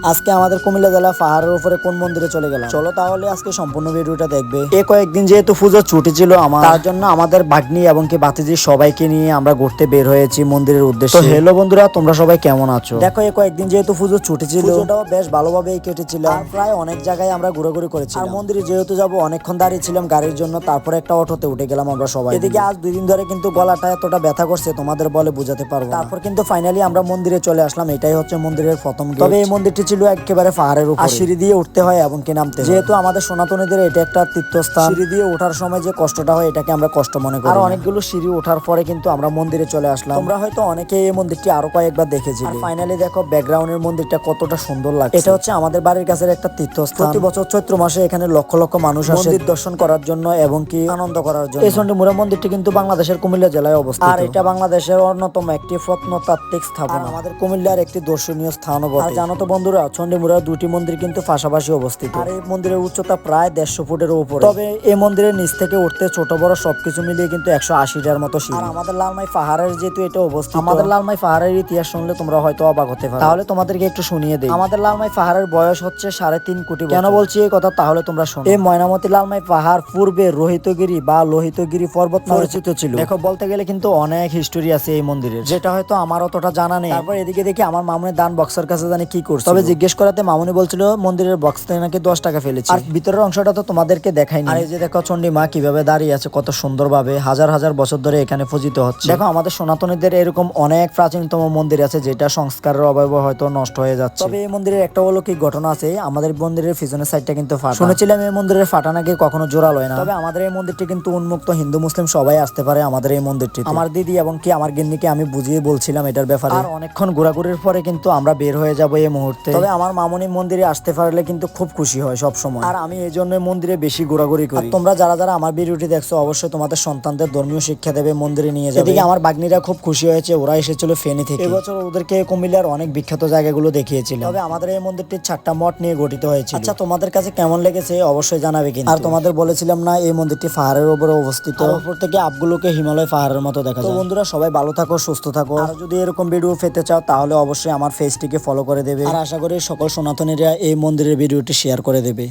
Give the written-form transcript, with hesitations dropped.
আজকে আমাদের কুমিল্লা জেলা পাহাড়ের উপরে কোন মন্দিরে চলে গেলাম, চলো তাহলে আজকে সম্পূর্ণ ভিডিওটা দেখবে। কয়েকদিন যেহেতু পুজোর ছুটি ছিল আমার, তার জন্য আমাদের ভাগ্নি এবং কি ভাতিজি সবাইকে নিয়ে আমরা ঘুরতে বের হয়েছি মন্দিরের উদ্দেশ্যে। হ্যালো বন্ধুরা, তোমরা সবাই কেমন আছো? দেখো কয়েকদিন যেহেতু পুজোর ছুটি ছিল, পুজোটাও বেশ ভালোভাবেই কেটেছিল। প্রায় অনেক জায়গায় আমরা ঘোরাঘুরি করেছি। আর মন্দিরে যেহেতু যাবো, অনেকক্ষণ দাঁড়িয়ে ছিলাম গাড়ির জন্য, তারপরে একটা অটোতে উঠে গেলাম আমরা সবাই। এদিকে আজ 2 দিন ধরে কিন্তু গলাটা এতটা ব্যথা করছে তোমাদের বলে বোঝাতে পারবো। তারপর কিন্তু ফাইনালি আমরা মন্দিরে চলে আসলাম। এটাই হচ্ছে মন্দিরের প্রথম গেট। তবে এই মন্দিরটি ছিল একেবারে পাহাড়ের উপর, সিঁড়ি দিয়ে উঠতে হয় এবং কি নামতে হয়। যেহেতু আমাদের সনাতনীদের এটা একটা তীর্থস্থান, সিঁড়ি দিয়ে ওঠার সময় যে কষ্টটা হয় এটাকে আমরা কষ্ট মনে করি। আর অনেকগুলো সিঁড়ি ওঠার পরে কিন্তু আমরা মন্দিরে চলে আসলাম। তোমরা হয়তো অনেকে এই মন্দিরটি আরো কয়েকবার দেখেছিলে। ফাইনালি দেখো ব্যাকগ্রাউন্ডের মন্দিরটা কতটা সুন্দর লাগছে। এটা হচ্ছে আমাদের বাড়ির কাছের একটা তীর্থস্থান। প্রতি বছর চৈত্র মাসে এখানে লক্ষ লক্ষ মানুষ আসে মন্দির দর্শন করার জন্য এবং কি আনন্দ করার জন্য। এই চণ্ডীমুড়া মন্দিরটি কিন্তু বাংলাদেশের কুমিল্লা জেলায় অবস্থিত। আর এটা বাংলাদেশের অন্যতম একটি প্রত্নতাত্ত্বিক স্থাপনা, আমাদের কুমিল্লার একটি দর্শনীয় স্থানও বটে। আর জানো তো বন্ধুরা, চণ্ডীমুড়ার 2টি মন্দির কিন্তু পাশাপাশি অবস্থিত। আর এই মন্দিরের উচ্চতা প্রায় 150 ফুটের উপরে। তবে এই মন্দিরের নিচ থেকে উঠতে ছোট বড় সবকিছু মিলিয়ে কিন্তু 180টার মতো সিঁড়ি। আর আমাদের লালমাই পাহাড়ের যেহেতু এটা অবস্থিত, আমাদের লালমাই পাহাড়ের ইতিহাস শুনলে তোমরা হয়তো অবাক হতে পারো। তাহলে তোমাদেরকে একটু শুনিয়ে দেই। আমাদের লালমাই পাহাড়ের বয়স হচ্ছে 3.5 কোটি বছর। কেন বলছি এই কথা তাহলে তোমরা শোনো। এই ময়নামতি লালমাই পাহাড় পূর্বে রোহিতগিরি বা লোহিতগিরি পর্বত নামে পরিচিত ছিল। দেখো বলতে গেলে কিন্তু অনেক হিস্টোরি আছে এই মন্দিরের, যেটা হয়তো আমার অতটা জানা নেই। তারপর এদিকে দেখি আমার মামুনি দান বক্সের কাছে জানি কি করছে। তবে জিজ্ঞেস করাতে মামুনি বলছিল মন্দিরের বক্স থেকে নাকি 10 টাকা ফেলেছে। আর ভিতরের অংশটা তো তোমাদেরকে দেখাইনি। আর এই যে দেখো চণ্ডী মা কিভাবে দাঁড়িয়ে আছে কত সুন্দরভাবে, হাজার হাজার বছর ধরে এখানে পূজিত হচ্ছে। দেখো আমাদের সনাতনীদের এরকম অনেক প্রাচীনতম মন্দির আছে যেটা সংস্কারের অভাবে হয়তো নষ্ট হয়ে যাচ্ছে। তবে এই মন্দিরের একটা অলৌকিক ঘটনা আছে। আমাদের মন্দিরের পিছনের সাইডটা কিন্তু ফাটা। শুনেছিলাম এই মন্দিরের ফাটা নাকি কখনো জোড়া লয় না। তবে আমাদের এই মন্দিরটি কিন্তু উন্মুক্ত, হিন্দু মুসলিম সবাই আসতে পারে আমাদের এই মন্দিরটি। আমার দিদি এবং কি আমার গিন্নিকে আমি বুঝিয়ে বলছিলাম এটার ব্যাপারে। আর অনেকক্ষণ ঘোরাঘুরির পরে কিন্তু আমরা বের হয়ে যাবো এই মুহূর্তে। তবে আমার মামুনি মন্দিরে আসতে পারলে কিন্তু খুব খুশি হয় সব সময়। আর আমি এই জন্য মন্দিরে বেশি ঘোরাঘুরি করি। তোমরা যারা যারা আমার ভিডিওটি দেখছো অবশ্যই তোমাদের সন্তানদের ধর্মীয় শিক্ষা দেবে, মন্দিরে নিয়ে যাবে। এদিকে আমার বাগ্নিরা খুব খুশি হয়েছে, ওরা এসেছিল ফেনী থেকে। এবছর ওদেরকে কুমিল্লার অনেক বিখ্যাত জায়গাগুলো দেখিয়েছিল। তবে আমাদের এই মন্দিরটি 4টা মঠ নিয়ে গঠিত হয়েছে। আচ্ছা তোমাদের কাছে কেমন লেগেছে অবশ্যই জানাবে কিন্তু। আর তোমাদের বলেছিলাম না এই মন্দিরটি পাহাড়ের উপরে অবস্থিত, উপর থেকে আপগুলোকে হিমালয় পাহাড়ের মতো দেখা যায়। তো বন্ধুরা সবাই ভালো থাকো, সুস্থ থাকো। আর যদি এরকম ভিডিও পেতে চাও তাহলে অবশ্যই আমার পেজটিকে ফলো করে দেবে। আর আশা করি সকল সনাতনীরা এই মন্দিরের ভিডিওটি শেয়ার করে দেবে।